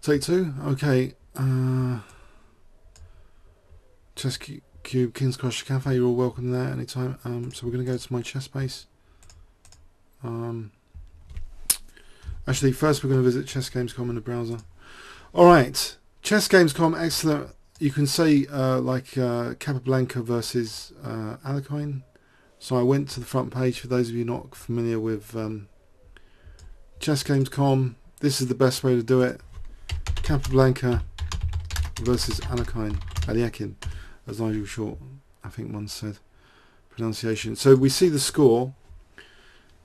Take two. Okay. Chess Cube, King's Cross Cafe. You're all welcome there anytime. So we're going to go to my chess base. Actually, first we're going to visit ChessGames.com in the browser. All right, ChessGames.com, excellent. You can say Capablanca versus Alekhine. So I went to the front page. For those of you not familiar with ChessGames.com, this is the best way to do it. Capablanca versus Alekhine, as Nigel Short, I think once said, pronunciation. So we see the score.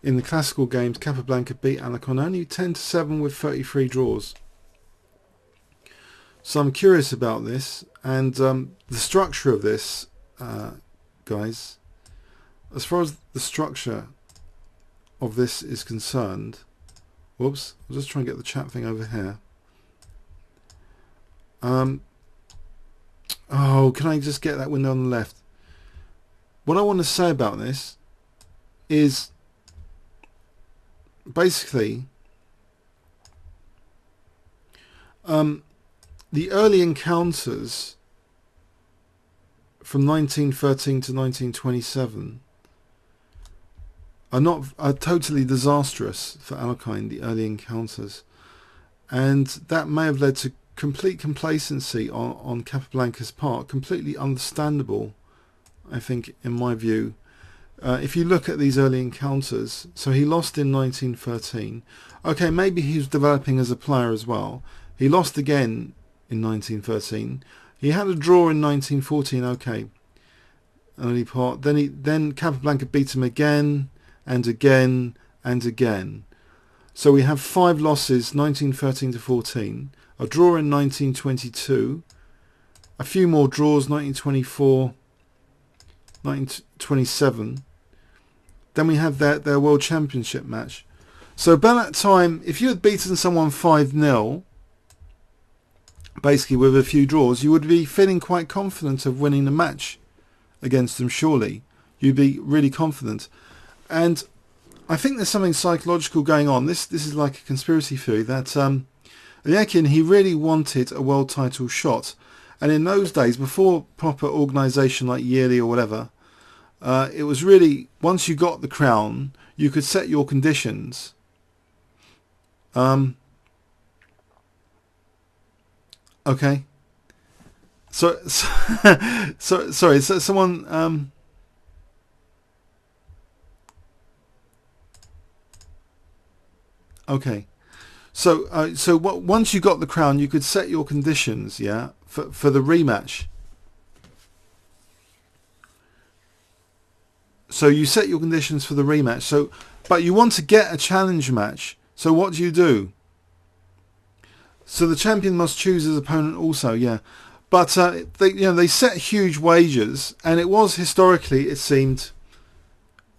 In the classical games, Capablanca beat Alekhine only 10-7 with 33 draws. So I'm curious about this, and the structure of this, guys. As far as the structure of this is concerned, whoops, I'll just try and get the chat thing over here. Oh, can I just get that window on the left? What I want to say about this is basically the early encounters from 1913 to 1927 are totally disastrous for Alekhine, the early encounters, and that may have led to complete complacency on Capablanca's part. Completely understandable, I think, in my view. If you look at these early encounters, so he lost in 1913. Okay, maybe he was developing as a player as well. He lost again in 1913. He had a draw in 1914. Okay, early part. Then Capablanca beat him again and again and again. So we have 5 losses, 1913 to 14. A draw in 1922. A few more draws, 1924, 1927. Then we have their World Championship match. So about that time, if you had beaten someone 5-0, basically with a few draws, you would be feeling quite confident of winning the match against them, surely. You'd be really confident. And I think there's something psychological going on. This is like a conspiracy theory that Alekhine, he really wanted a world title shot. And in those days, before proper organisation like yearly or whatever, it was really, once you got the crown, you could set your conditions. Okay. So sorry. So someone. Okay. So once you got the crown, you could set your conditions, yeah, for the rematch. So you set your conditions for the rematch. So, but you want to get a challenge match. So what do? So the champion must choose his opponent also, yeah. But they set huge wagers, and it was historically, it seemed,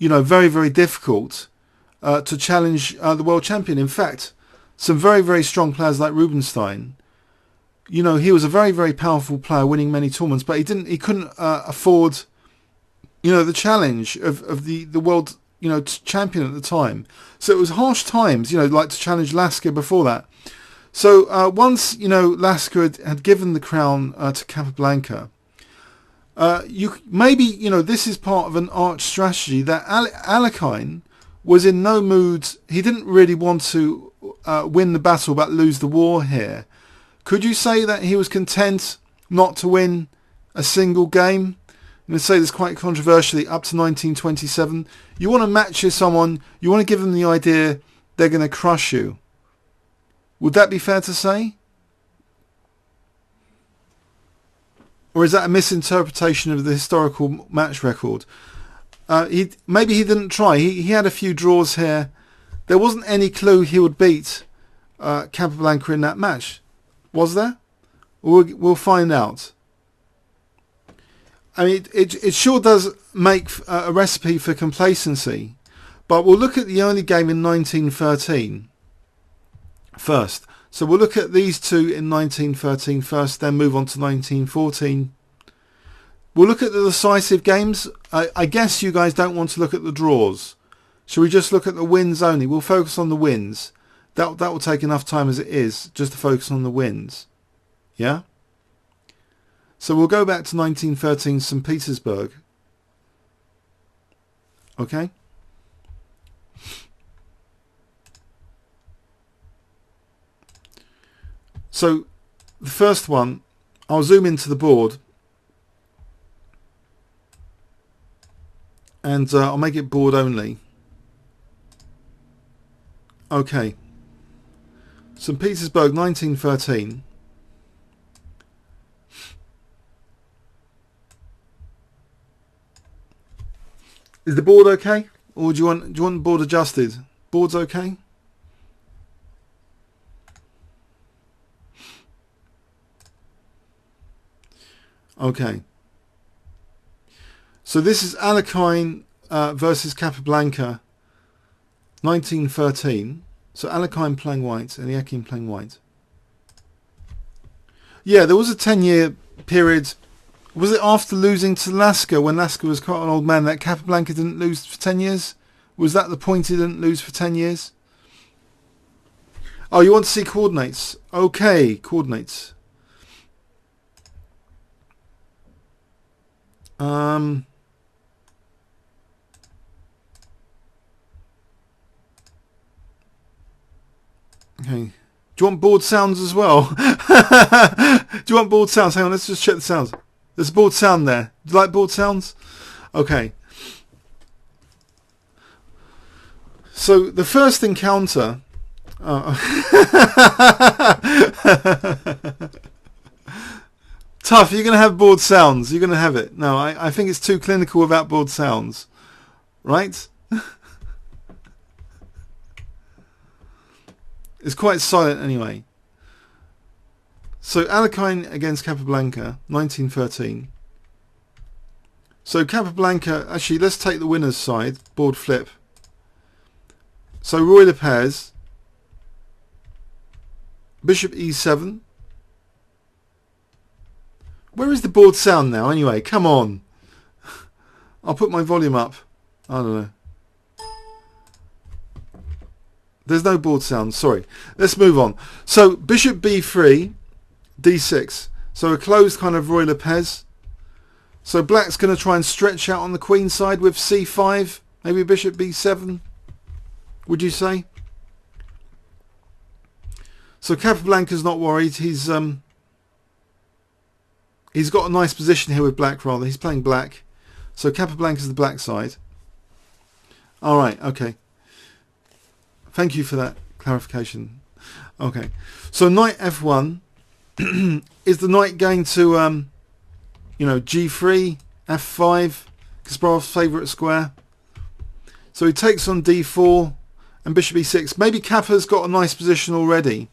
very, very difficult to challenge the world champion. In fact, some very, very strong players like Rubinstein, he was a very, very powerful player, winning many tournaments, but he couldn't afford, the challenge of the world, champion at the time. So it was harsh times, like to challenge Lasker before that. So once, Lasker had given the crown to Capablanca, this is part of an arch strategy that Alekhine was in no mood. He didn't really want to win the battle but lose the war here. Could you say that he was content not to win a single game? I'm going to say this quite controversially, up to 1927. You want to match with someone, you want to give them the idea they're going to crush you. Would that be fair to say? Or is that a misinterpretation of the historical match record? Maybe he didn't try. He had a few draws here. There wasn't any clue he would beat Capablanca in that match. Was there? We'll find out. I mean, it sure does make a recipe for complacency. But we'll look at the only game in 1913 first. So we'll look at these two in 1913 first, then move on to 1914. We'll look at the decisive games. I guess you guys don't want to look at the draws. Shall we just look at the wins only? We'll focus on the wins. That will take enough time as it is just to focus on the wins. Yeah? So we'll go back to 1913 St. Petersburg. Okay? So the first one, I'll zoom into the board. And I'll make it board only. Okay. St. Petersburg, 1913. Is the board okay? Or do you want the board adjusted? Board's okay? Okay. So this is Alekhine versus Capablanca, 1913. So Alekhine playing white and Alekhine playing white. Yeah, there was a 10-year period. Was it after losing to Lasker, when Lasker was quite an old man, that Capablanca didn't lose for 10 years? Was that the point, he didn't lose for 10 years? Oh, you want to see coordinates? Okay, coordinates. Okay. Do you want board sounds as well? Do you want board sounds? Hang on, let's just check the sounds. There's a board sound there. Do you like board sounds? Okay. So the first encounter... Tough, you're going to have board sounds. You're going to have it. No, I think it's too clinical without board sounds. Right? It's quite silent anyway. So Alekhine against Capablanca, 1913. So Capablanca, actually let's take the winner's side, board flip. So Roy Lopez, Bishop E7. Where is the board sound now anyway? Come on. I'll put my volume up. I don't know. There's no board sound, sorry. Let's move on. So Bishop B3, D6. So a closed kind of Roy Lopez. So black's going to try and stretch out on the queen side with C5. Maybe Bishop B7, would you say? So Capablanca's not worried. He's got a nice position here with black, rather. He's playing black. So Capablanca's the black side. All right, okay. Thank you for that clarification. Okay. So knight F1. Is the knight going to, G3, F5, Kasparov's favourite square? So he takes on D4 and Bishop E6. Maybe Kappa's got a nice position already.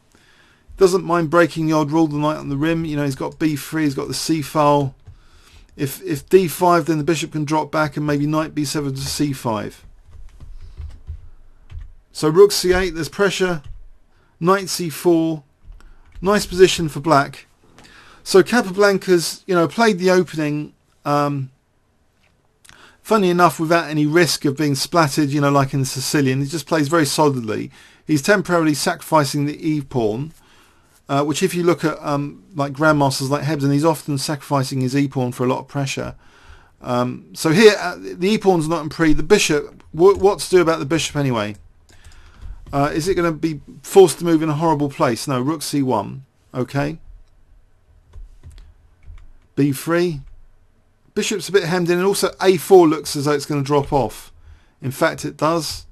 Doesn't mind breaking the odd rule, the knight on the rim. You know, he's got B3, he's got the C file. If D5, then the bishop can drop back and maybe knight B7 to C5. So rook C8, there's pressure. Knight C4. Nice position for black. So Capablanca's, played the opening, funny enough, without any risk of being splattered, like in the Sicilian. He just plays very solidly. He's temporarily sacrificing the E pawn, which if you look at like grandmasters like Hebden, he's often sacrificing his E pawn for a lot of pressure. So here, the E pawn's not in pre. The bishop, what to do about the bishop anyway? Is it going to be forced to move in a horrible place? No, rook C1. Okay. B3. Bishop's a bit hemmed in, and also A4 looks as though it's going to drop off. In fact, it does.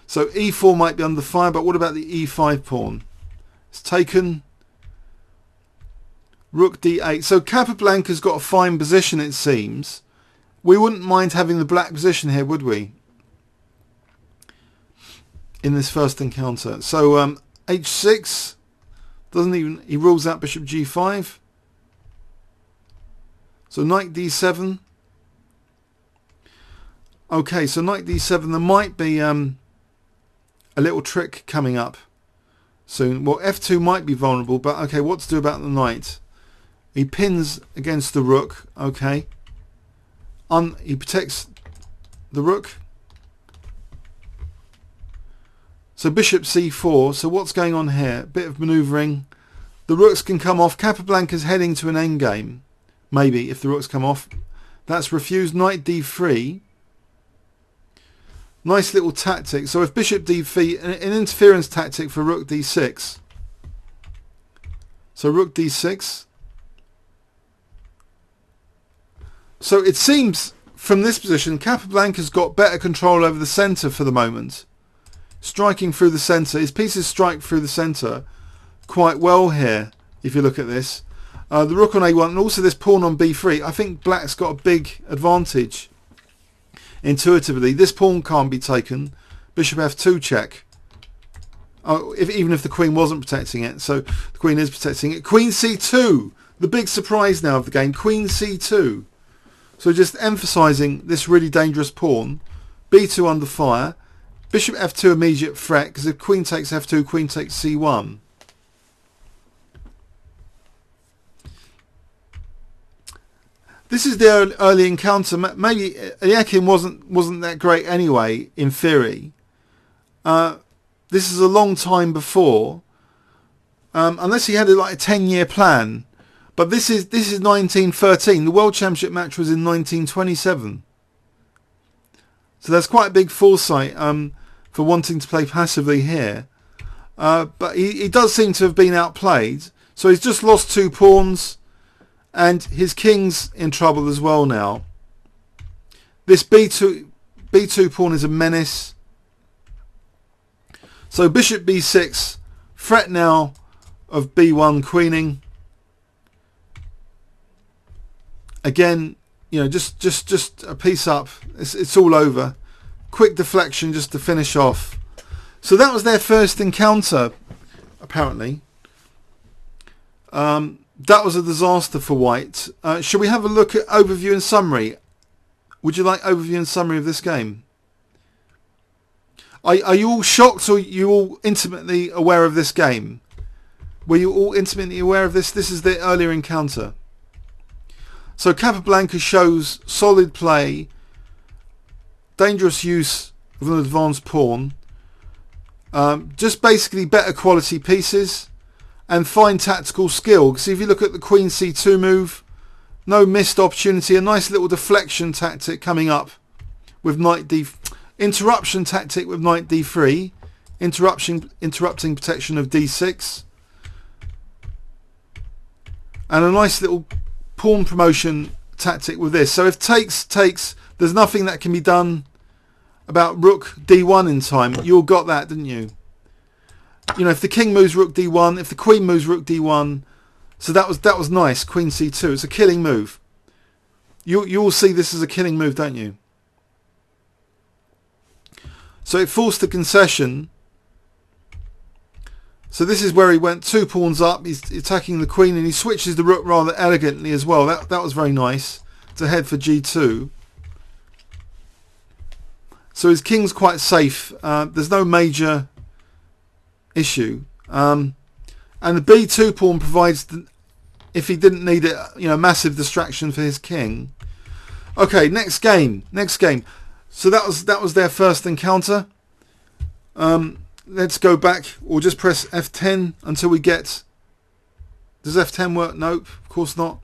So E4 might be under fire, but what about the E5 pawn? It's taken. Rook D8. So Capablanca's got a fine position, it seems. We wouldn't mind having the black position here, would we? In this first encounter. So H6. He rules out Bishop G5. So knight D7. Okay, so knight D7. There might be a little trick coming up soon. Well, F2 might be vulnerable, but okay, what to do about the knight? He pins against the rook. Okay. He protects the rook. So bishop c4. So what's going on here? Bit of manoeuvring. The rooks can come off. Capablanca's heading to an endgame. Maybe, if the rooks come off. That's refused. Knight d3. Nice little tactic. So if bishop d3, an interference tactic for rook d6. So rook d6. So it seems from this position Capablanca's got better control over the centre for the moment. Striking through the centre. His pieces strike through the centre quite well here, if you look at this. The rook on a1 and also this pawn on b3. I think black's got a big advantage intuitively. This pawn can't be taken. Bishop f2 check. Oh, even if the queen wasn't protecting it. So the queen is protecting it. Queen c2. The big surprise now of the game. Queen c2. So just emphasising this really dangerous pawn. b2 under fire. Bishop f2 immediate threat, because if queen takes f2, queen takes c1. This is the early encounter. Maybe Alekhine wasn't that great anyway, in theory. This is a long time before, unless he had like a 10-year plan. But this is 1913. The World Championship match was in 1927. So that's quite a big foresight for wanting to play passively here. But he does seem to have been outplayed. So he's just lost 2 pawns. And his king's in trouble as well now. This b2 pawn is a menace. So bishop b6. Threat now of b1 queening. Again, you know, just a piece up. It's all over. Quick deflection just to finish off. So that was their first encounter, apparently. That was a disaster for white. Should we have a look at overview and summary? Would you like overview and summary of this game? Are you all shocked, or are you all intimately aware of this game? Were you all intimately aware of this? This is the earlier encounter. So Capablanca shows solid play, dangerous use of an advanced pawn, just basically better quality pieces, and fine tactical skill. Because if you look at the queen c2 move, no missed opportunity, a nice little deflection tactic coming up with knight d, interruption tactic with knight d3, interrupting protection of d6, and a nice little pawn promotion tactic with this. So if takes, there's nothing that can be done about rook d1 in time. You all got that, didn't you? You know, if the king moves rook d1, if the queen moves rook d1, so that was nice. Queen c2, it's a killing move. You all see this as a killing move, don't you? So it forced the concession. So this is where he went 2 pawns up. He's attacking the queen, and he switches the rook rather elegantly as well. That was very nice to head for g2. So his king's quite safe. There's no major issue. And the b2 pawn provides, if he didn't need it, you know, massive distraction for his king. Okay, next game. So that was their first encounter. Let's go back, or just press F10 until we get... Does F10 work? Nope, of course not.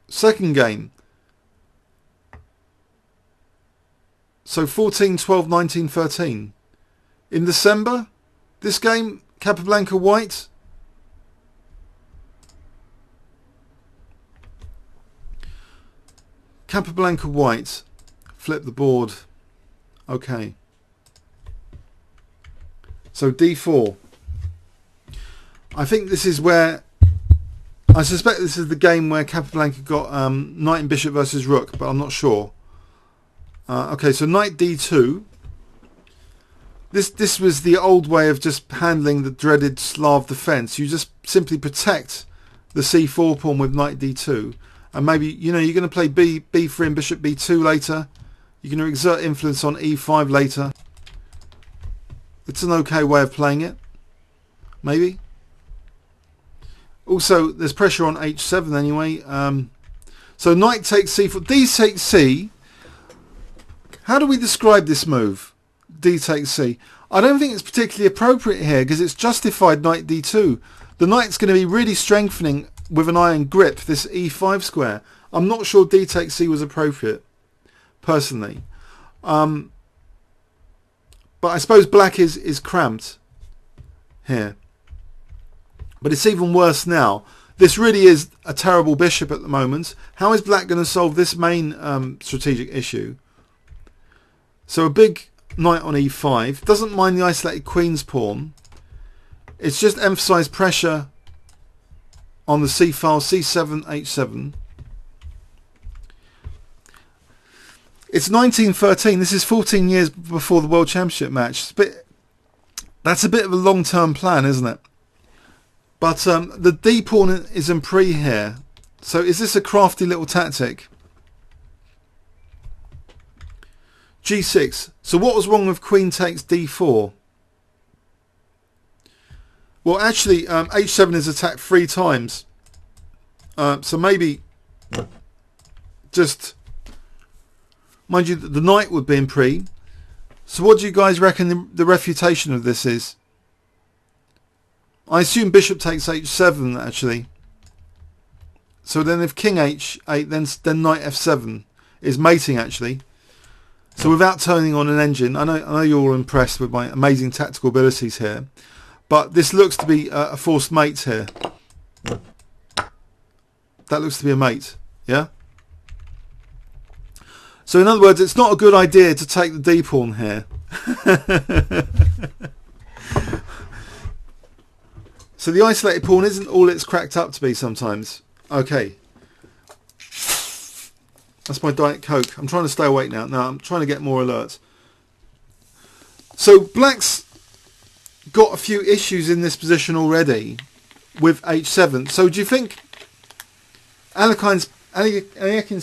Second game. So 14, 12, 19, 13. In December, this game, Capablanca white. Capablanca white. Flip the board. Okay. So d4. I think this is where... I suspect this is the game where Capablanca got knight and bishop versus rook, but I'm not sure. Okay, so knight d2. This was the old way of just handling the dreaded Slav defense. You just simply protect the c4 pawn with knight d2, and maybe, you know, you're going to play b3 and bishop b2 later. You're going to exert influence on e5 later. It's an okay way of playing it, maybe. Also, there's pressure on h7 anyway. So knight takes c4, d takes c. How do we describe this move? D takes c. I don't think it's particularly appropriate here because it's justified knight d2. The knight's going to be really strengthening with an iron grip this e5 square. I'm not sure d takes c was appropriate, personally. But I suppose black is cramped here. But it's even worse now. This really is a terrible bishop at the moment. How is black going to solve this main strategic issue? So a big knight on e5. Doesn't mind the isolated queen's pawn. It's just emphasised pressure on the c file, c7, h7. It's 1913. This is 14 years before the World Championship match. That's a bit of a long-term plan, isn't it? But the d pawn is in pre here. So is this a crafty little tactic? g6. So what was wrong with queen takes d4? Well, actually, h7 is attacked 3 times. So maybe just... Mind you, the knight would be in pre. So what do you guys reckon the refutation of this is? I assume bishop takes h7, actually. So then if king h8, then knight f7 is mating, actually. So without turning on an engine, I know you're all impressed with my amazing tactical abilities here. But this looks to be a forced mate here. That looks to be a mate, yeah? So in other words, it's not a good idea to take the d pawn here. So the isolated pawn isn't all it's cracked up to be sometimes. Okay. That's my Diet Coke. I'm trying to stay awake now. No, I'm trying to get more alert. So black's got a few issues in this position already with h7. So do you think Alekhine's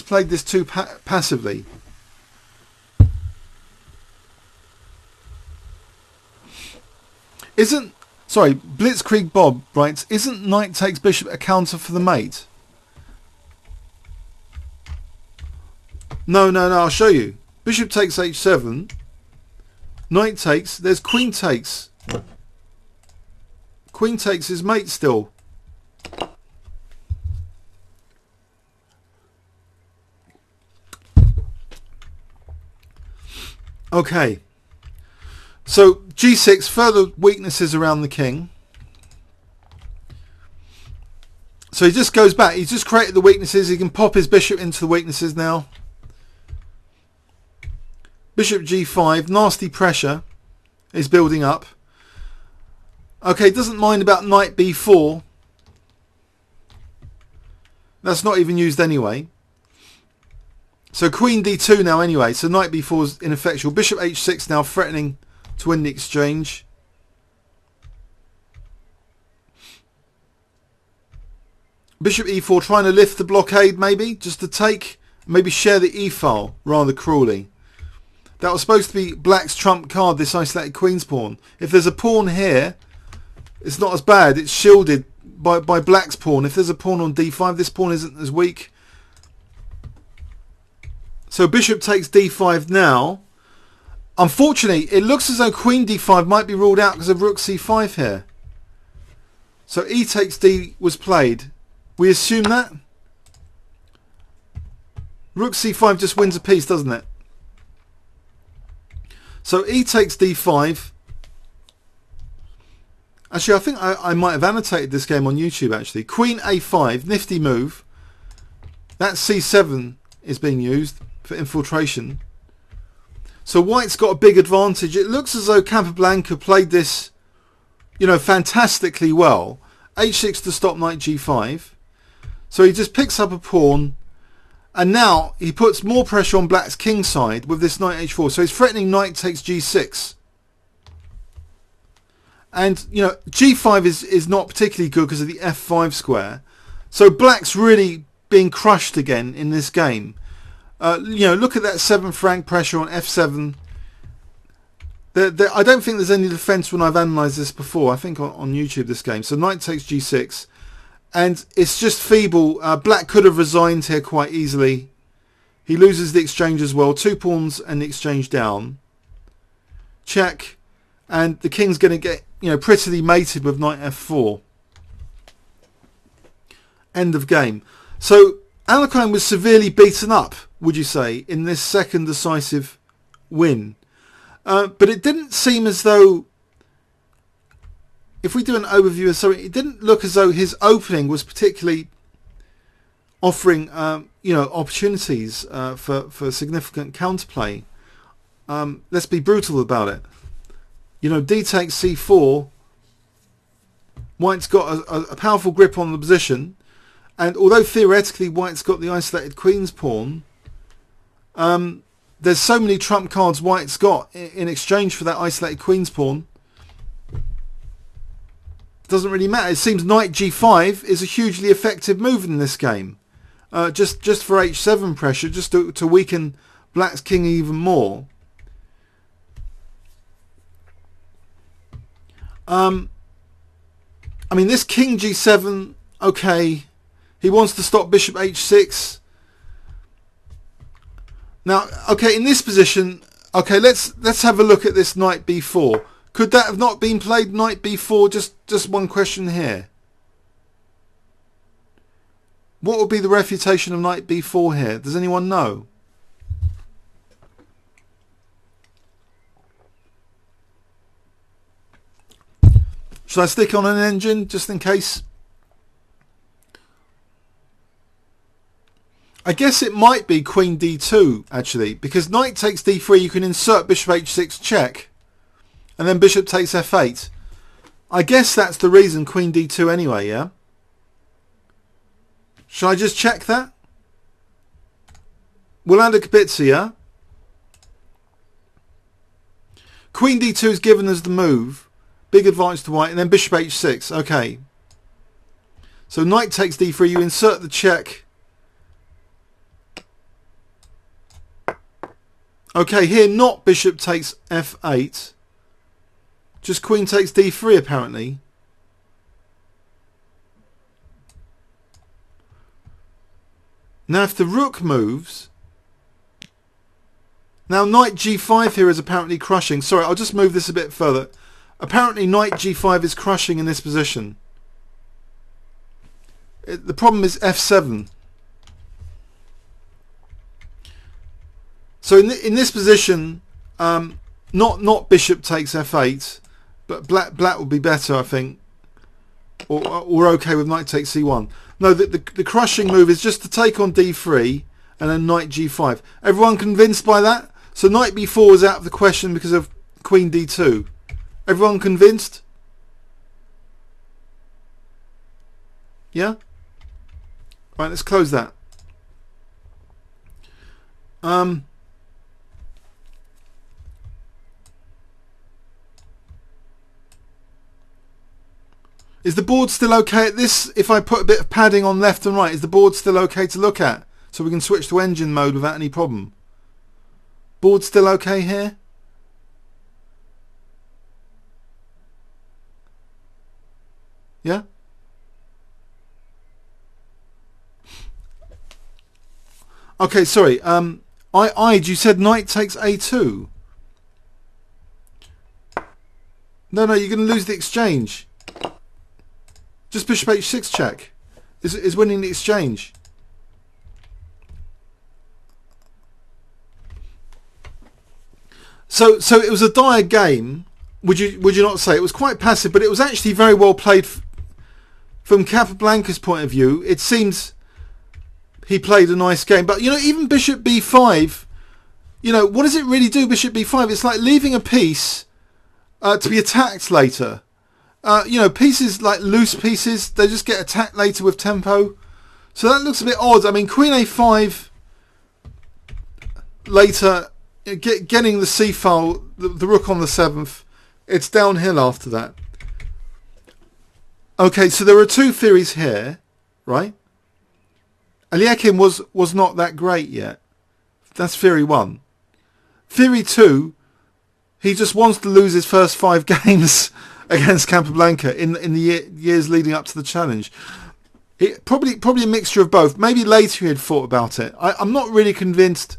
played this too passively? Blitzkrieg Bob writes, isn't knight takes bishop a counter for the mate? No, I'll show you. Bishop takes h7. Knight takes. There's queen takes. Queen takes is mate still. Okay. So g6, further weaknesses around the king. So he just goes back. He's just created the weaknesses. He can pop his bishop into the weaknesses now. Bishop g5, nasty pressure is building up. Okay, doesn't mind about knight b4. That's not even used anyway. So queen d2 now anyway. So knight b4 is ineffectual. Bishop h6 now threatening to win the exchange. Bishop e4 trying to lift the blockade maybe. Just to take, maybe share the e-file rather cruelly. That was supposed to be black's trump card, this isolated queen's pawn. If there's a pawn here, it's not as bad. It's shielded by black's pawn. If there's a pawn on d5, this pawn isn't as weak. So bishop takes d5 now. Unfortunately, it looks as though queen d5 might be ruled out because of rook c5 here. So e takes d was played. We assume that. Rook c5 just wins a piece, doesn't it? So e takes d5. Actually, I think I might have annotated this game on YouTube, actually. Queen a5, nifty move. That c7 is being used for infiltration. So white's got a big advantage. It looks as though Capablanca played this, fantastically well. h6 to stop knight g5. So he just picks up a pawn. And now he puts more pressure on black's king side with this knight h4. So he's threatening knight takes g6. And, g5 is not particularly good because of the f5 square. So black's really being crushed again in this game. Look at that 7th rank pressure on f7. I don't think there's any defense when I've analysed this before. I think on YouTube this game. So knight takes g6. And it's just feeble. Black could have resigned here quite easily. He loses the exchange as well. 2 pawns and the exchange down. Check. And the king's going to get, prettily mated with knight f4. End of game. So Alekhine was severely beaten up, would you say, in this second decisive win. But it didn't seem as though, if we do an overview of something, it didn't look as though his opening was particularly offering, opportunities for significant counterplay. Let's be brutal about it. D takes c4. White's got a powerful grip on the position. And although theoretically White's got the isolated queen's pawn, there's so many trump cards White's got in exchange for that isolated queen's pawn. Doesn't really matter. It seems knight g5 is a hugely effective move in this game. Just for h7 pressure, just to weaken Black's king even more. This king g7, okay. He wants to stop bishop h6. Now, okay, in this position, okay, let's have a look at this knight b4. Could that have not been played, knight b4? Just one question here. What would be the refutation of knight b4 here? Does anyone know? Should I stick on an engine just in case? I guess it might be queen d2 actually, because knight takes d3, you can insert bishop h6 check, and then bishop takes f8. I guess that's the reason queen d2 anyway, yeah? Shall I just check that? We'll add a Kapitza, yeah? Queen d2 is given as the move. Big advantage to white, and then bishop h6. Okay. So knight takes d3, you insert the check. Okay, here not bishop takes f8. Just queen takes d3 apparently. Now if the rook moves... Now knight g5 here is apparently crushing. Sorry, I'll just move this a bit further. Apparently knight g5 is crushing in this position. The problem is f7. So in this position, not bishop takes f8, but black would be better, I think. Or we're okay with knight takes c1. No, the crushing move is just to take on d3 and then knight g5. Everyone convinced by that? So knight b4 is out of the question because of queen d2. Everyone convinced? Yeah? Right, let's close that. Is the board still okay at this? If I put a bit of padding on left and right, is the board still okay to look at? So we can switch to engine mode without any problem. Board still okay here? Yeah? Okay, sorry. You said knight takes a2. No, you're going to lose the exchange. Just bishop h6 check is winning the exchange. So it was a dire game. Would you not say? It was quite passive, but it was actually very well played from Capablanca's point of view. It seems he played a nice game, but even bishop b5. What does it really do? Bishop b5. It's like leaving a piece to be attacked later. Pieces like loose pieces, they just get attacked later with tempo. So that looks a bit odd. I mean, queen a5 later, getting the c file, the rook on the 7th, it's downhill after that. Okay, so there are two theories here, right? Alekhine was not that great yet. That's theory 1. Theory 2, he just wants to lose his first 5 games against Capablanca in the years leading up to the challenge. Probably a mixture of both. Maybe later he had thought about it. I'm not really convinced.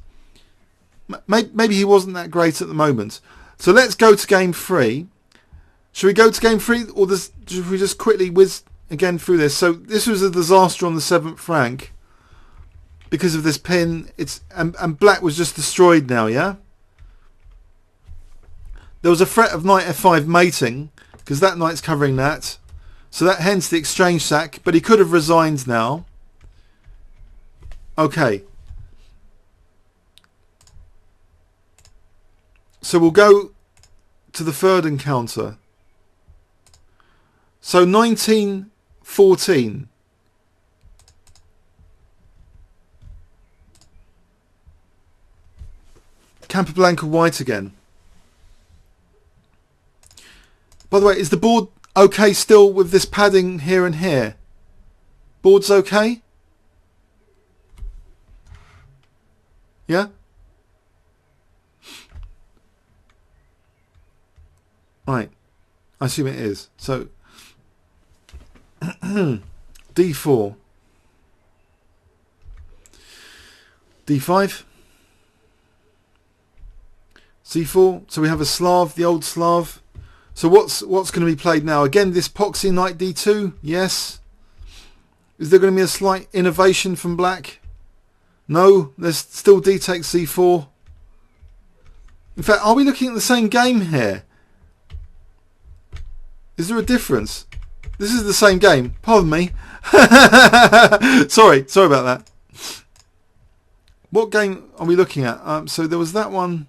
Maybe he wasn't that great at the moment. So let's go to game 3. Should we go to game 3, or should we just quickly whiz again through this? So this was a disaster on the 7th rank because of this pin. And black was just destroyed now. Yeah. There was a threat of knight f5 mating because that knight's covering that. So that hence the exchange sack. But he could have resigned now. Okay. So we'll go to the third encounter. So 1914. Capablanca white again. By the way, is the board okay still with this padding here and here? Board's okay? Yeah? Right. I assume it is. So D4. D5. C4. So we have a Slav, the old Slav. So what's going to be played now? Again, this poxy knight D2. Yes. Is there going to be a slight innovation from black? No. There's still D takes C4. In fact, are we looking at the same game here? Is there a difference? This is the same game. Pardon me. Sorry about that. What game are we looking at? So there was that one.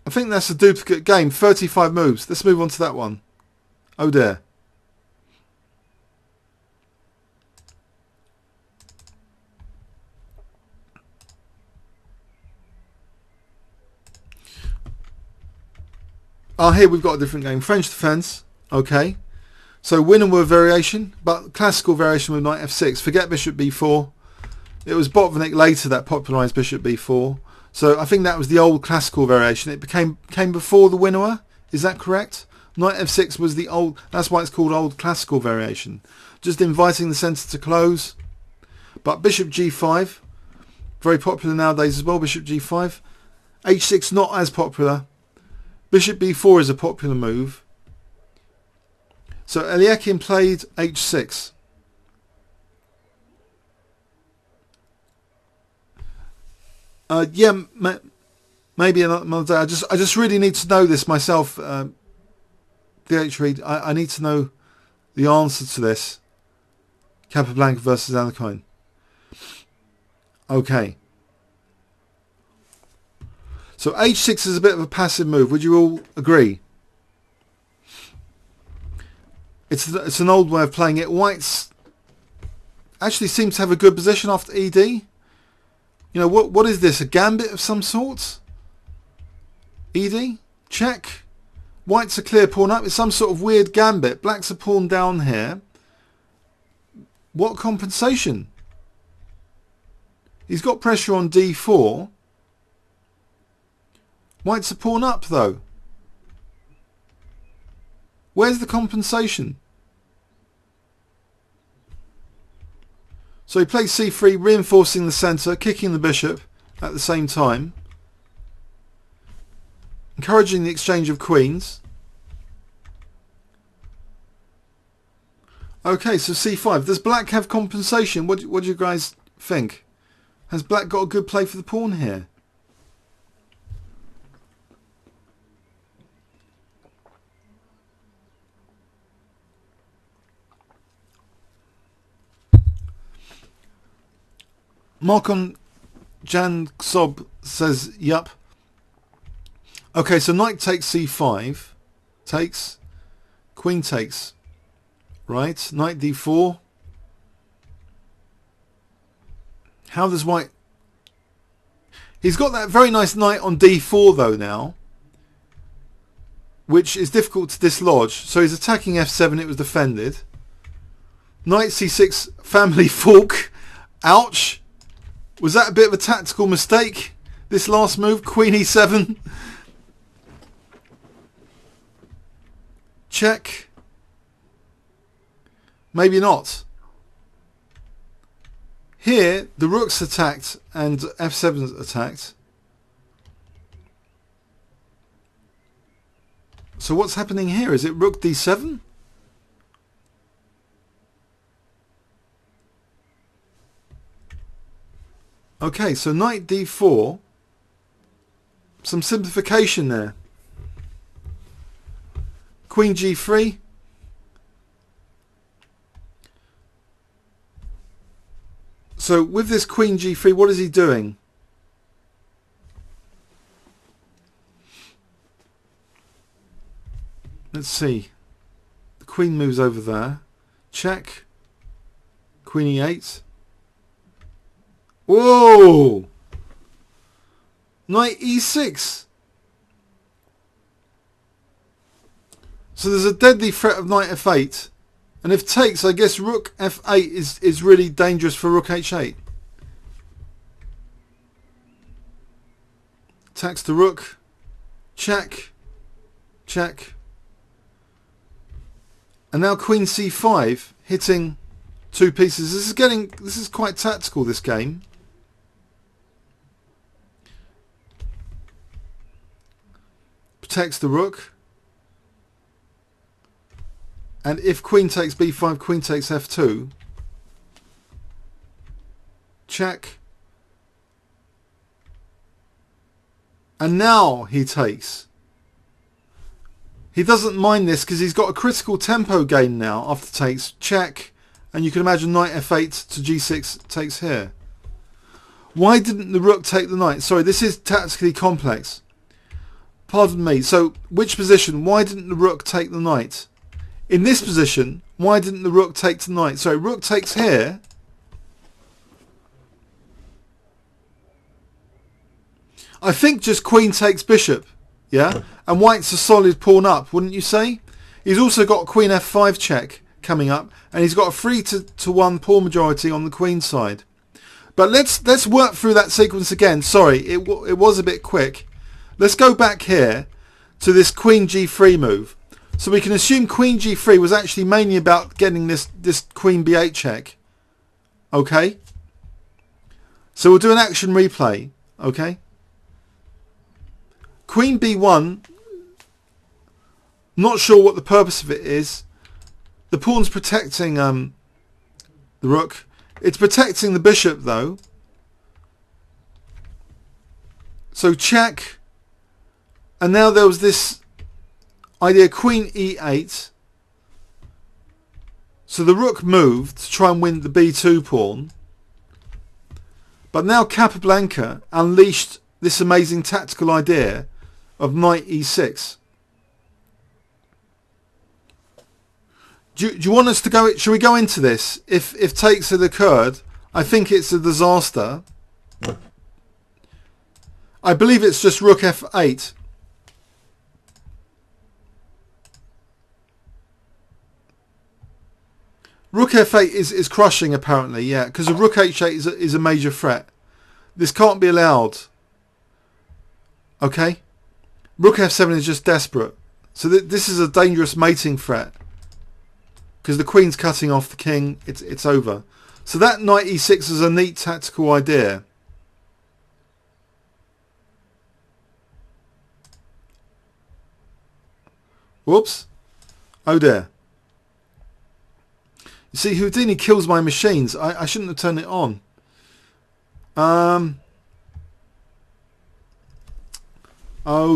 I think that's a duplicate game. 35 moves. Let's move on to that one. Oh dear. Here we've got a different game. French defence. Okay. So winner with variation, but classical variation with knight f6. Forget bishop b4. It was Botvinnik later that popularised bishop b4. So I think that was the old classical variation. It came before the winnower. Is that correct? Knight f6 was the old. That's why it's called old classical variation. Just inviting the centre to close. But bishop g5, very popular nowadays as well. Bishop g5. h6 not as popular. Bishop b4 is a popular move. So Alekhine played h6. Yeah, maybe another day. I just really need to know this myself. DH I need to know the answer to this. Capablanca versus Alekhine. Okay. So h6 is a bit of a passive move. Would you all agree? It's an old way of playing it. White's actually seems to have a good position after ED. You know, what is this? A gambit of some sort? ED? Check. White's a clear pawn up. It's some sort of weird gambit. Black's a pawn down here. What compensation? He's got pressure on d4. White's a pawn up though. Where's the compensation? So he plays c3, reinforcing the centre, kicking the bishop at the same time. Encouraging the exchange of queens. Okay, so c5. Does black have compensation? What do you guys think? Has black got a good play for the pawn here? Markon Jan Sob says, yup. Okay, so knight takes c5. Takes. Queen takes. Right. Knight d4. How does white... He's got that very nice knight on d4 though now, which is difficult to dislodge. So he's attacking f7. It was defended. Knight c6. Family fork. Ouch. Was that a bit of a tactical mistake? This last move, Queen e7. Check. Maybe not. Here, the rook's attacked and f7's attacked. So what's happening here? Is it rook d7? Okay, so knight d4. Some simplification there. Queen g3. So with this queen g3, what is he doing? Let's see. The queen moves over there. Check. Queen e8. Whoa! Knight e6. So there's a deadly threat of knight f8. And if takes, I guess rook f8 is really dangerous for rook h8. Attacks the rook. Check. Check. And now queen c5 hitting two pieces. This is quite tactical, this game. Protects the rook. And if queen takes b5, queen takes f2. Check. And now he takes. He doesn't mind this because he's got a critical tempo gain now after takes. Check. And you can imagine knight f8 to g6 takes here. Why didn't the rook take the knight? Sorry, this is tactically complex. Pardon me. So, which position? Why didn't the rook take the knight? In this position, why didn't the rook take the knight? Sorry, rook takes here. I think just queen takes bishop. Yeah? And white's a solid pawn up, wouldn't you say? He's also got queen f5 check coming up. And he's got a 3-1 pawn majority on the queen side. But let's work through that sequence again. Sorry, it was a bit quick. Let's go back here to this queen g3 move. So we can assume queen g3 was actually mainly about getting this queen b8 check. Okay? So we'll do an action replay. Okay? Queen b1. Not sure what the purpose of it is. The pawn's protecting the rook. It's protecting the bishop though. So check. And now there was this idea, queen e8. So the rook moved to try and win the b2 pawn. But now Capablanca unleashed this amazing tactical idea of knight e6. Do you want us to go? Should we go into this? If takes had occurred, I think it's a disaster. I believe it's just rook f8. Rook f8 is crushing apparently, yeah, because a rook h8 is a major threat. This can't be allowed. Okay? Rook f7 is just desperate. So this is a dangerous mating threat. Because the queen's cutting off the king, it's over. So that knight e6 is a neat tactical idea. Whoops. Oh dear. You see, Houdini kills my machines. I shouldn't have turned it on. Oh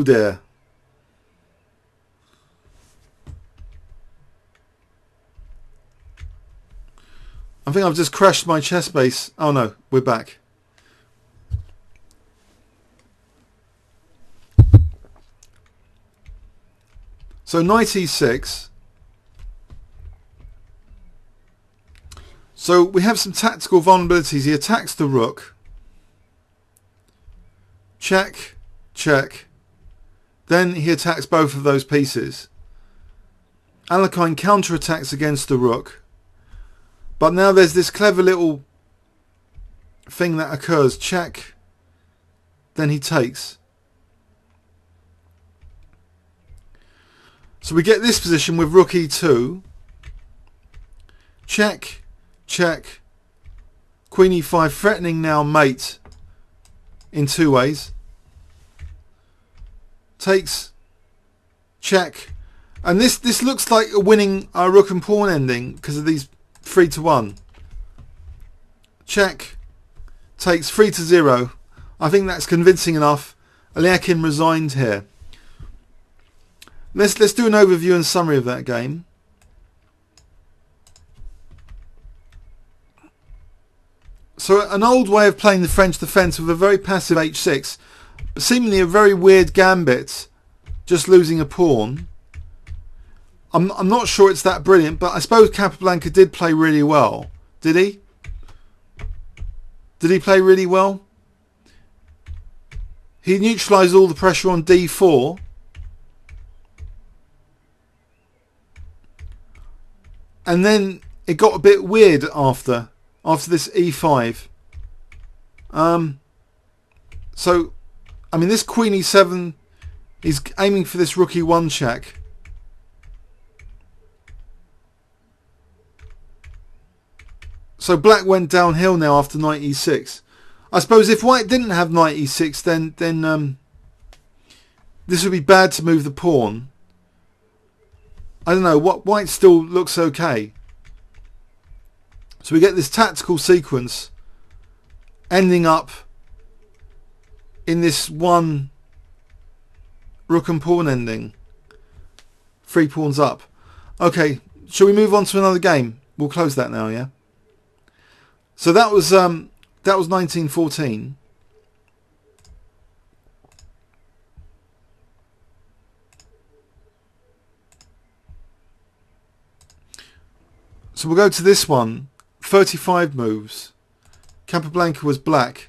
dear. I think I've just crashed my chess base. Oh no, we're back. So knight e6. So we have some tactical vulnerabilities. He attacks the rook. Check, check. Then he attacks both of those pieces. Alekhine counterattacks against the rook. But now there's this clever little thing that occurs. Check. Then he takes. So we get this position with rook e2. check, check, queen e5, threatening now mate in two ways. Takes, check, and this looks like a winning rook and pawn ending because of these 3-1. Check, takes 3-0. I think that's convincing enough. Alekhine resigned here. Let's do an overview and summary of that game. So an old way of playing the French defence with a very passive h6, seemingly a very weird gambit, just losing a pawn. I'm not sure it's that brilliant, but I suppose Capablanca did play really well. Did he? Did he play really well? He neutralised all the pressure on d4. And then it got a bit weird after this e5. So, I mean, this queen e7 is aiming for this rook e1 check. So black went downhill now after knight e6. I suppose if white didn't have knight e6, then this would be bad to move the pawn. I don't know, white still looks okay. So we get this tactical sequence ending up in this one rook and pawn ending. 3 pawns up. Okay, shall we move on to another game? We'll close that now, yeah? So that was 1914. So we'll go to this one. 35 moves. Capablanca was black.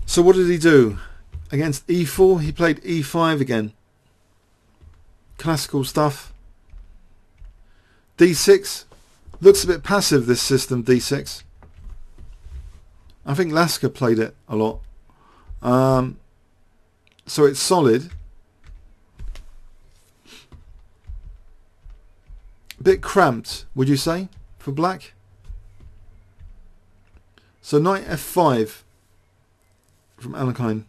So what did he do? Against e4, he played e5 again. Classical stuff. d6. Looks a bit passive, this system, d6. I think Lasker played it a lot. So it's solid. A bit cramped, would you say, for black? So knight f5 from Alekhine.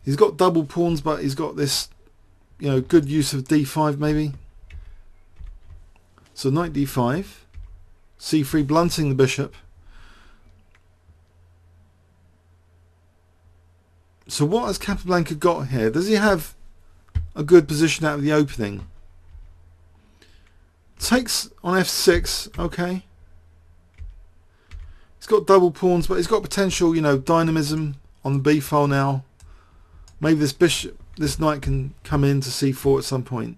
He's got double pawns, but he's got this, good use of d5 maybe. So knight d5, c3 blunting the bishop. So what has Capablanca got here? Does he have a good position out of the opening? Takes on f6, okay. He's got double pawns, but he's got potential, dynamism on the b file now. Maybe this knight can come in to c4 at some point.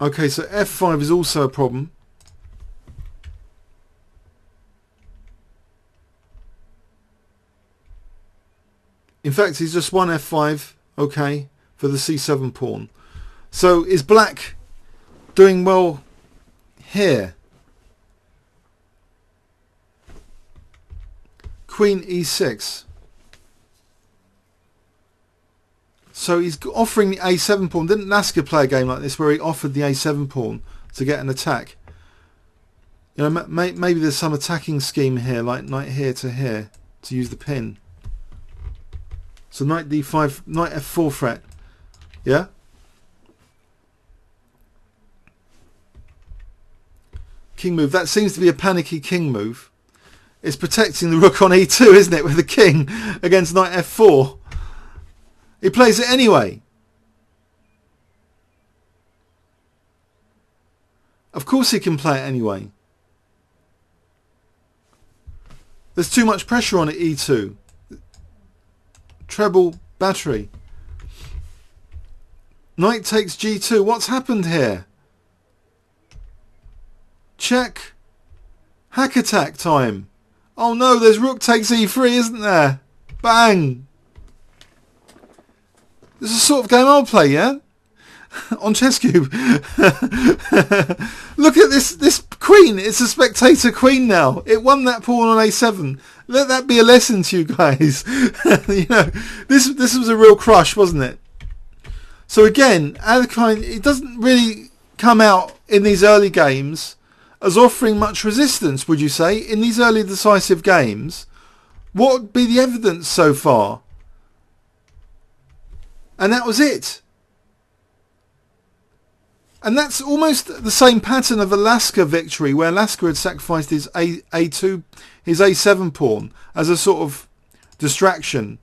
Okay, so f5 is also a problem. In fact, he's just won f5, okay, for the c7 pawn. So is black doing well here? Queen e6. So he's offering the a7 pawn. Didn't Lasker play a game like this where he offered the a7 pawn to get an attack? Maybe there's some attacking scheme here, like knight here to use the pin. So knight d5, knight f4 threat. Yeah? King move. That seems to be a panicky king move. It's protecting the rook on e2, isn't it, with the king against knight f4. He plays it anyway. Of course he can play it anyway. There's too much pressure on at e2. Treble battery. Knight takes g2. What's happened here? Check. Hack attack time. Oh no, there's rook takes e3, isn't there? Bang. This is the sort of game I'll play, yeah? On chess cube. Look at this Queen, it's a spectator queen now. It won that pawn on a7. Let that be a lesson to you guys. You know, this was a real crush, wasn't it? So again, Alekhine, it doesn't really come out in these early games as offering much resistance, would you say, in these early decisive games? What would be the evidence so far? And that was it. And that's almost the same pattern of a Lasker victory, where Lasker had sacrificed his A2, his A7 pawn as a sort of distraction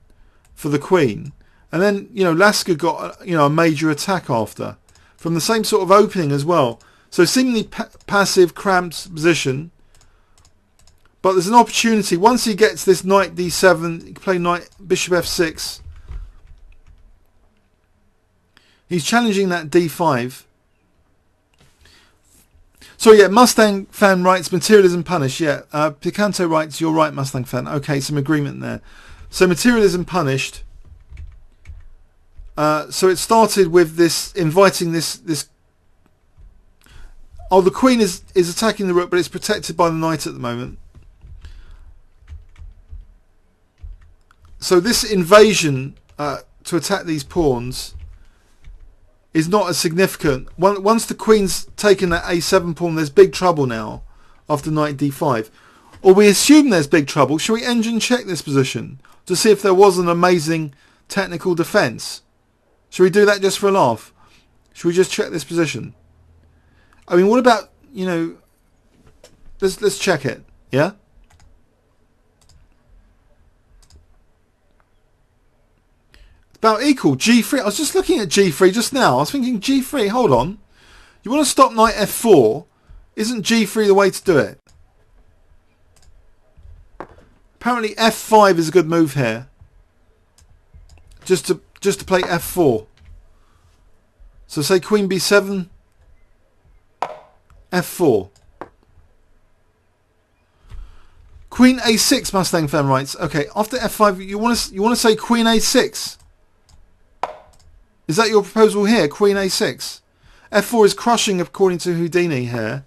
for the queen. And then, you know, Lasker got, you know, a major attack after, from the same sort of opening as well. So seemingly passive, cramped position. But there's an opportunity. Once he gets this knight d7, he can play knight bishop f6. He's challenging that d5. So yeah, Mustang fan writes, materialism punished. Yeah, Picanto writes, you're right, Mustang fan. Okay, some agreement there. So materialism punished. So it started with this, inviting this. Oh, the queen is attacking the rook, but it's protected by the knight at the moment. So this invasion to attack these pawns is not as significant. Once the queen's taken that a7 pawn, there's big trouble now after knight d5. Or we assume there's big trouble. Shall we engine check this position to see if there was an amazing technical defence? Shall we do that just for a laugh? Shall we just check this position? I mean, what about, you know, let's check it, yeah? About equal, g3. I was just looking at g3 just now. I was thinking g3, hold on. You want to stop knight f4? Isn't g3 the way to do it? Apparently f5 is a good move here. Just to play f4. So say queen b7, f4. Queen a6, Mustang fan writes. Okay, after f5, you want to say queen a6. Is that your proposal here? Queen a6. f4 is crushing according to Houdini here.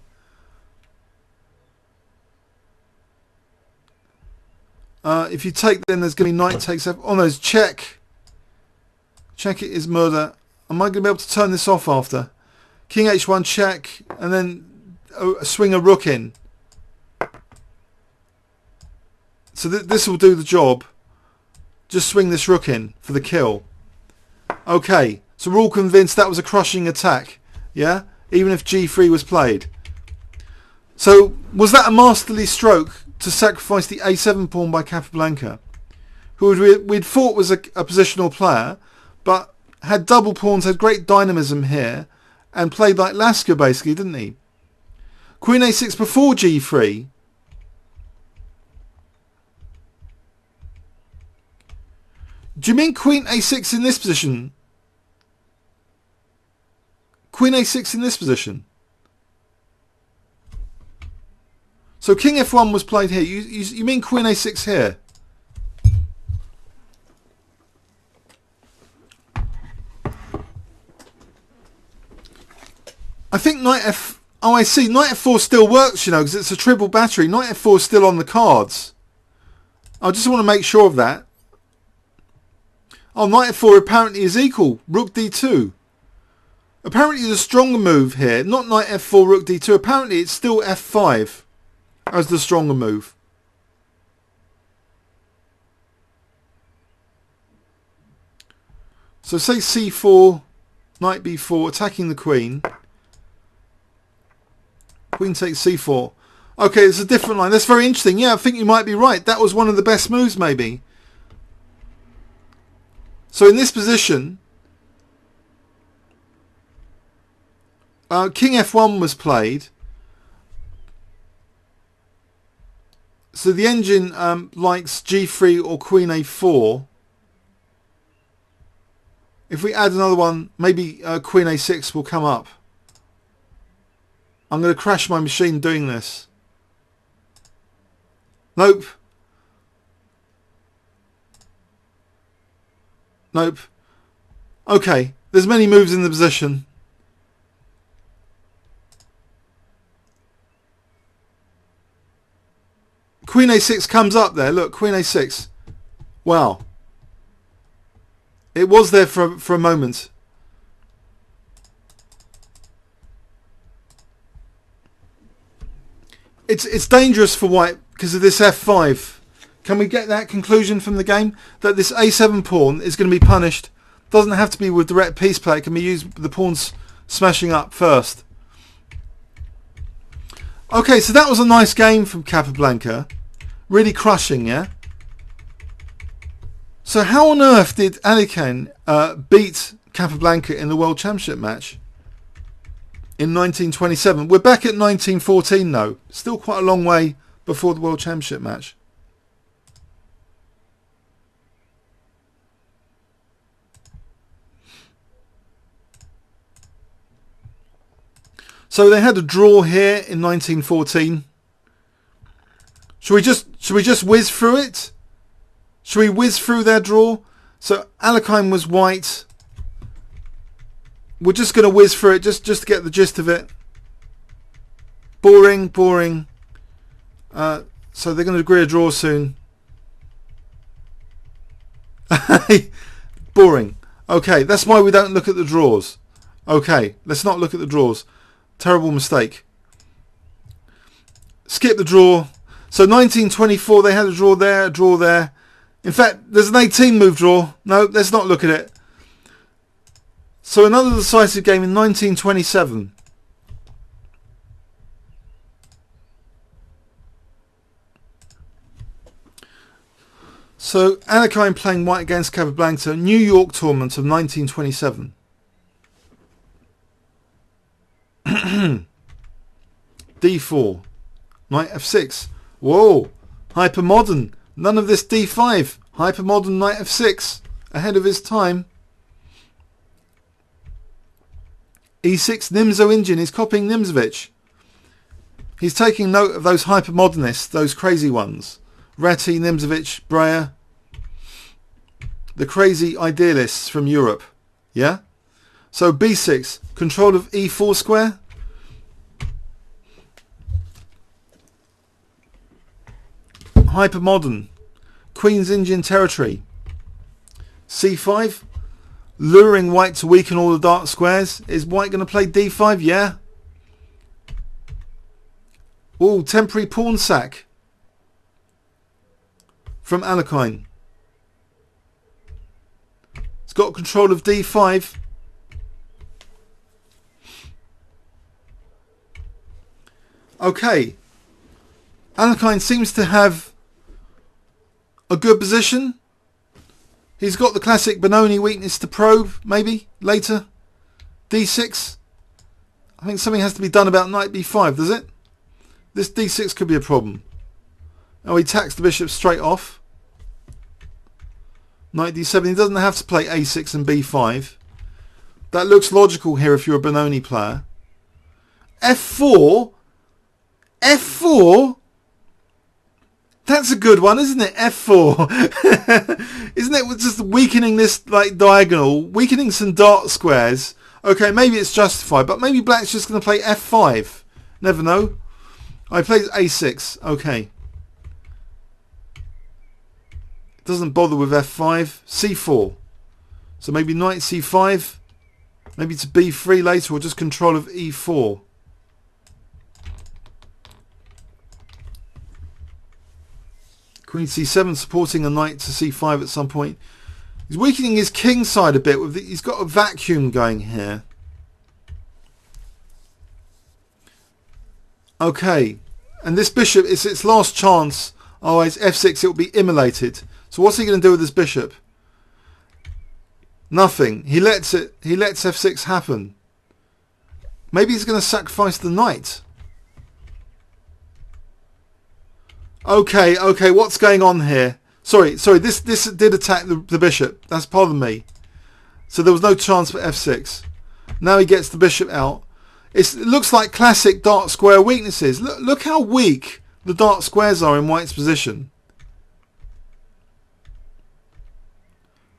If you take, then there's going to be knight takes f. Oh no, it's check. Check it is murder. Am I going to be able to turn this off after? King h1 check, and then swing a rook in. So this will do the job. Just swing this rook in for the kill. Okay, so we're all convinced that was a crushing attack, yeah? Even if g3 was played. So was that a masterly stroke to sacrifice the a7 pawn by Capablanca, who we'd thought was a positional player, but had double pawns, had great dynamism here, and played like Lasker basically, didn't he? Queen a6 before g3. Do you mean queen a6 in this position? Queen a6 in this position? So king f1 was played here. You mean queen a6 here? I think knight f... Oh, I see. Knight f4 still works, you know, because it's a triple battery. Knight f4 is still on the cards. I just want to make sure of that. Oh, knight f4 apparently is equal. Rook d2. Apparently the stronger move here, not knight f4, rook d2. Apparently it's still f5 as the stronger move. So say c4, knight b4, attacking the queen. Queen takes c4. Okay, it's a different line. That's very interesting. Yeah, I think you might be right. That was one of the best moves, maybe. So in this position, king f1 was played. So the engine likes g3 or queen a4. If we add another one, maybe queen a6 will come up. I'm going to crash my machine doing this. Nope. Nope. Okay, there's many moves in the position. Queen a6 comes up there. Look, Queen a6. Wow. It was there for a moment. It's dangerous for white because of this f5. Can we get that conclusion from the game? That this a7 pawn is going to be punished. Doesn't have to be with direct piece play. It can be used with the pawns smashing up first. Okay, so that was a nice game from Capablanca. Really crushing, yeah? So how on earth did Alekhine beat Capablanca in the World Championship match in 1927? We're back at 1914 though. Still quite a long way before the World Championship match. So they had a draw here in 1914. Should we just whiz through it? Should we whiz through their draw? So Alekhine was white. We're just going to whiz through it just to get the gist of it. Boring, boring. So they're going to agree a draw soon. Boring. Okay, that's why we don't look at the draws. Okay, let's not look at the draws. Terrible mistake. Skip the draw. So 1924, they had a draw there, a draw there. In fact, there's an 18 move draw. No, let's not look at it. So another decisive game in 1927. So Alekhine playing white against Capablanca, New York tournament of 1927. D4, knight f6. Whoa, hyper modern. None of this d5. Hyper modern knight f6, ahead of his time. E6, Nimzo Injin. He's copying Nimzovich. He's taking note of those hyper modernists, those crazy ones. Ratti, Nimzovich, Breyer, the crazy idealists from Europe. Yeah. So b6, control of e4 square. Hyper modern, Queen's Indian territory. c5, luring white to weaken all the dark squares. Is white going to play d5? Yeah. Oh, temporary pawn sack from Alekhine. It's got control of d5. Okay. Alekhine seems to have a good position. He's got the classic Benoni weakness to probe, maybe, later. d6. I think something has to be done about knight b5, does it? This d6 could be a problem. Oh, he tacks the bishop straight off. Knight d7. He doesn't have to play a6 and b5. That looks logical here if you're a Benoni player. f4. f4. That's a good one, isn't it? f4. Isn't it just weakening this like diagonal, weakening some dark squares? Okay, maybe it's justified, but maybe black's just going to play f5. Never know. I played a6. Okay. Doesn't bother with f5. c4. So maybe knight c5. Maybe to b3 later, or just control of e4. Queen c7 supporting a knight to c5 at some point. He's weakening his king side a bit. He's got a vacuum going here. Okay. And this bishop, it's its last chance. Otherwise f6, it will be immolated. So what's he going to do with this bishop? Nothing. He lets f6 happen. Maybe he's going to sacrifice the knight. Okay, what's going on here? Sorry, this did attack the bishop. That's pardon me. So there was no chance for f6. Now he gets the bishop out. It looks like classic dark square weaknesses. Look how weak the dark squares are in white's position.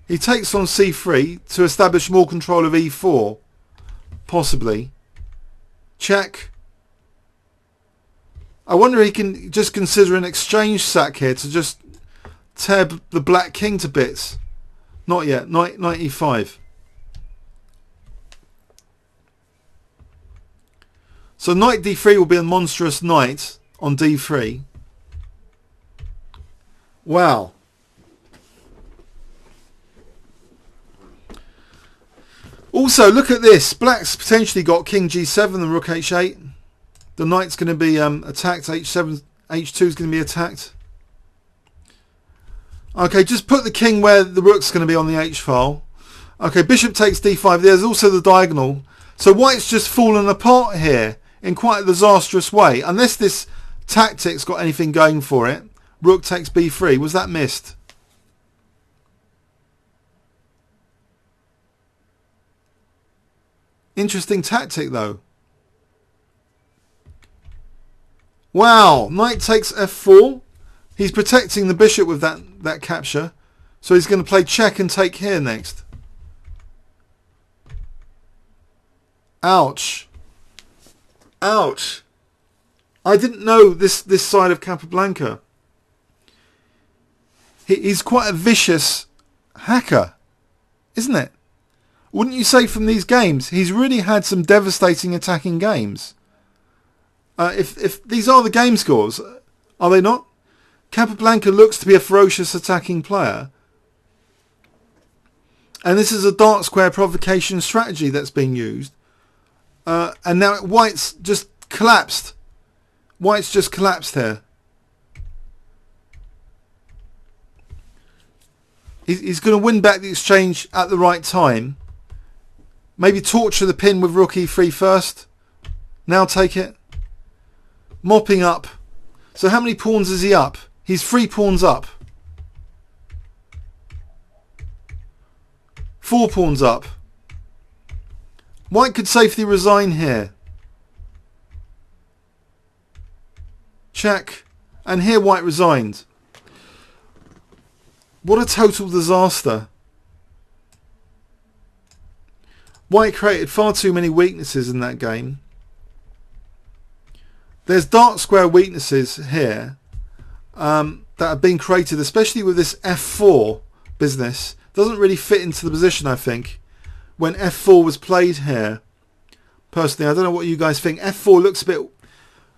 He takes on c3 to establish more control of e4. Possibly. Check. I wonder if he can just consider an exchange sack here to just tear the black king to bits. Not yet. Knight e5. So knight d3 will be a monstrous knight on d3. Wow. Also, look at this. Black's potentially got king g7 and rook h8. The knight's going to be attacked. h7, h2 is going to be attacked. Okay, just put the king where the rook's going to be on the h file. Okay, bishop takes d5. There's also the diagonal. So white's just fallen apart here in quite a disastrous way. Unless this tactic's got anything going for it. Rook takes b3. Was that missed? Interesting tactic though. Wow, knight takes f4. He's protecting the bishop with that capture. So he's going to play check and take here next. Ouch. Ouch. I didn't know this side of Capablanca. He's quite a vicious hacker, isn't it? Wouldn't you say from these games, he's really had some devastating attacking games? If these are the game scores, are they not? Capablanca looks to be a ferocious attacking player. And this is a dark square provocation strategy that's being used. And now white's just collapsed. White's just collapsed here. He's going to win back the exchange at the right time. Maybe torture the pin with rook e3 first. Now take it. Mopping up. So how many pawns is he up? He's 3 pawns up. 4 pawns up. White could safely resign here. Check. And here white resigned. What a total disaster. White created far too many weaknesses in that game. There's dark square weaknesses here that have been created, especially with this f4 business. Doesn't really fit into the position, I think, when f4 was played here. Personally, I don't know what you guys think. f4 looks a bit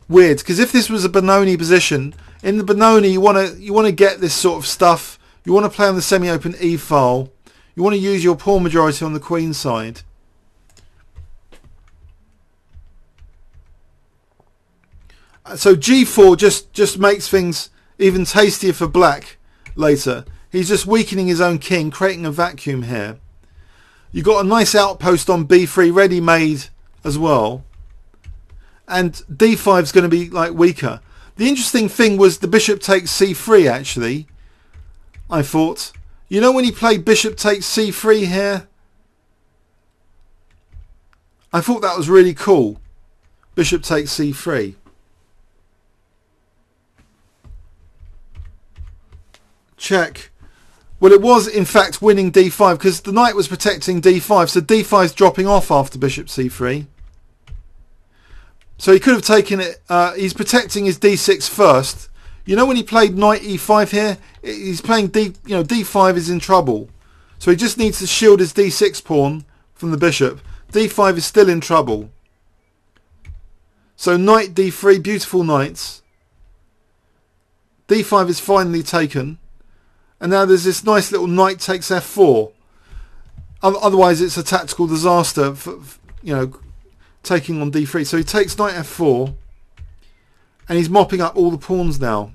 weird, because if this was a Benoni position, in the Benoni you want to get this sort of stuff. You want to play on the semi-open e file. You want to use your pawn majority on the queen side. So g4 just makes things even tastier for black later. He's just weakening his own king, creating a vacuum here. You've got a nice outpost on b3 ready made as well. And d5 is going to be like weaker. The interesting thing was the bishop takes c3 actually. I thought. You know when he played bishop takes c3 here? I thought that was really cool. Bishop takes c3. Check. Well, it was in fact winning d5 because the knight was protecting d5, so d5 is dropping off after bishop c3. So he could have taken it. He's protecting his d6 first. You know when he played knight e5 here, he's playing d5 is in trouble. So he just needs to shield his d6 pawn from the bishop. d5 is still in trouble. So knight d3, beautiful knights. d5 is finally taken. And now there's this nice little knight takes f4. Otherwise it's a tactical disaster for, taking on d3. So he takes knight f4. And he's mopping up all the pawns now.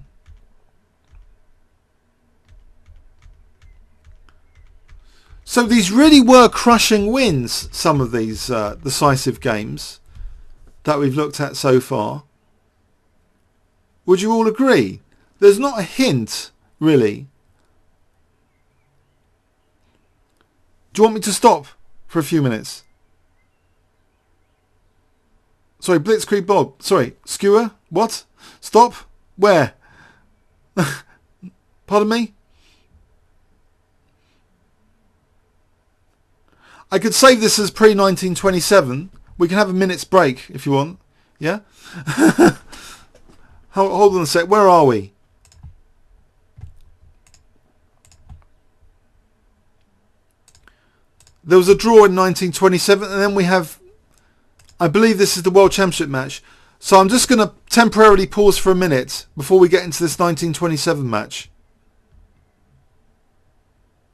So these really were crushing wins, some of these decisive games that we've looked at so far. Would you all agree? There's not a hint, really. Do you want me to stop for a few minutes? Sorry, Blitzkrieg Bob. Sorry, Skewer? What? Stop? Where? Pardon me? I could save this as pre-1927. We can have a minute's break if you want. Yeah? Hold on a sec. Where are we? There was a draw in 1927, and then we have, I believe this is the World Championship match. So I'm just going to temporarily pause for a minute before we get into this 1927 match.